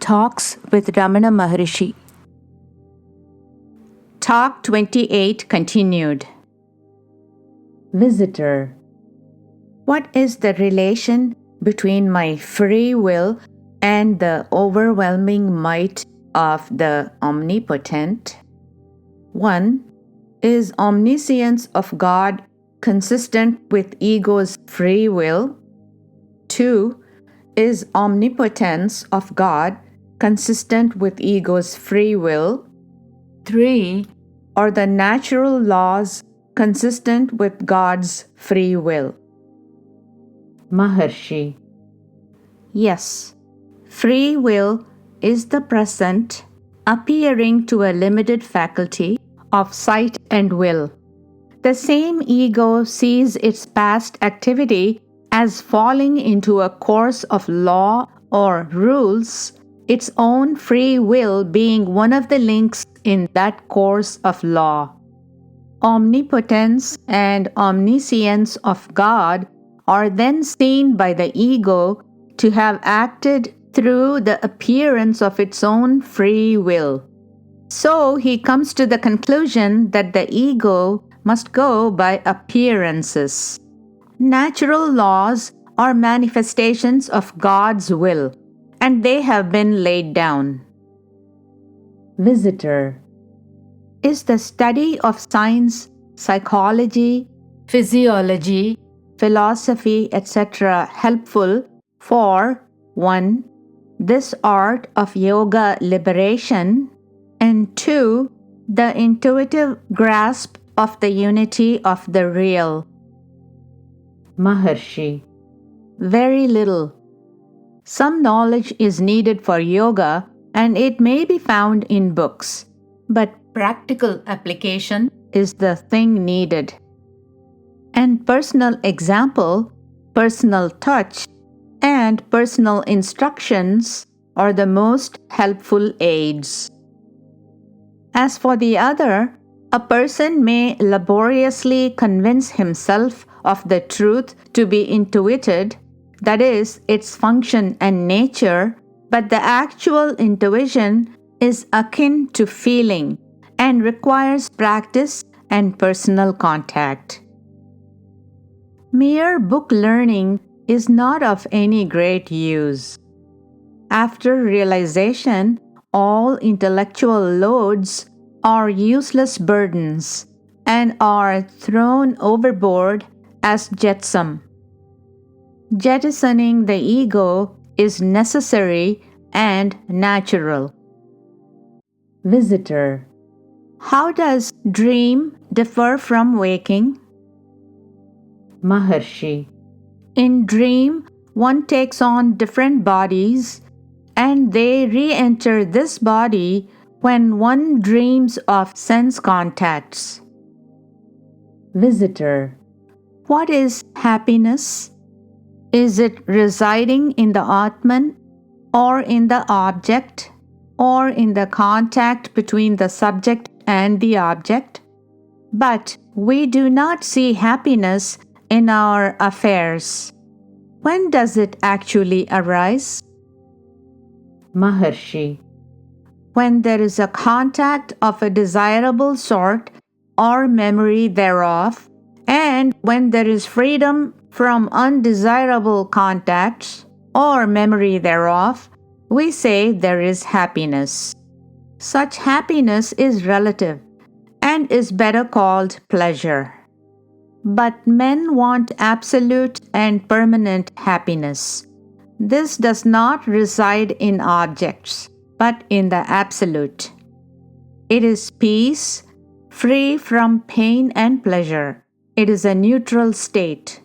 Talks with Ramana Maharshi. Talk 28 continued. Visitor. What is the relation between my free will and the overwhelming might of the Omnipotent? 1. Is omniscience of God consistent with ego's free will? 2. Is omnipotence of God consistent with ego's free will? 3. Are the natural laws consistent with God's free will? Maharshi. Yes. Free will is the present appearing to a limited faculty of sight and will. The same ego sees its past activity as falling into a course of law or rules, its own free will being one of the links in that course of law. Omnipotence and omniscience of God are then seen by the ego to have acted through the appearance of its own free will. So he comes to the conclusion that the ego must go by appearances. Natural laws are manifestations of God's will, and they have been laid down. Visitor. Is the study of science, psychology, physiology, philosophy, etc. helpful for 1. This art of yoga liberation, and 2. The intuitive grasp of the unity of the real? Maharshi. Very little. Some knowledge is needed for yoga, and it may be found in books, but practical application is the thing needed. And personal example, personal touch, and personal instructions are the most helpful aids. As for the other, a person may laboriously convince himself of the truth to be intuited, that is, its function and nature, but the actual intuition is akin to feeling and requires practice and personal contact. Mere book learning is not of any great use. After realization, all intellectual loads are useless burdens and are thrown overboard as jetsam. Jettisoning the ego is necessary and natural. Visitor. How does dream differ from waking? Maharshi. In dream, one takes on different bodies, and they re-enter this body when one dreams of sense contacts. Visitor. What is happiness? Is it residing in the Atman, or in the object, or in the contact between the subject and the object? But we do not see happiness in our affairs. When does it actually arise? Maharshi. When there is a contact of a desirable sort or memory thereof, and when there is freedom from undesirable contacts or memory thereof, we say there is happiness. Such happiness is relative and is better called pleasure. But men want absolute and permanent happiness. This does not reside in objects, but in the absolute. It is peace, free from pain and pleasure. It is a neutral state.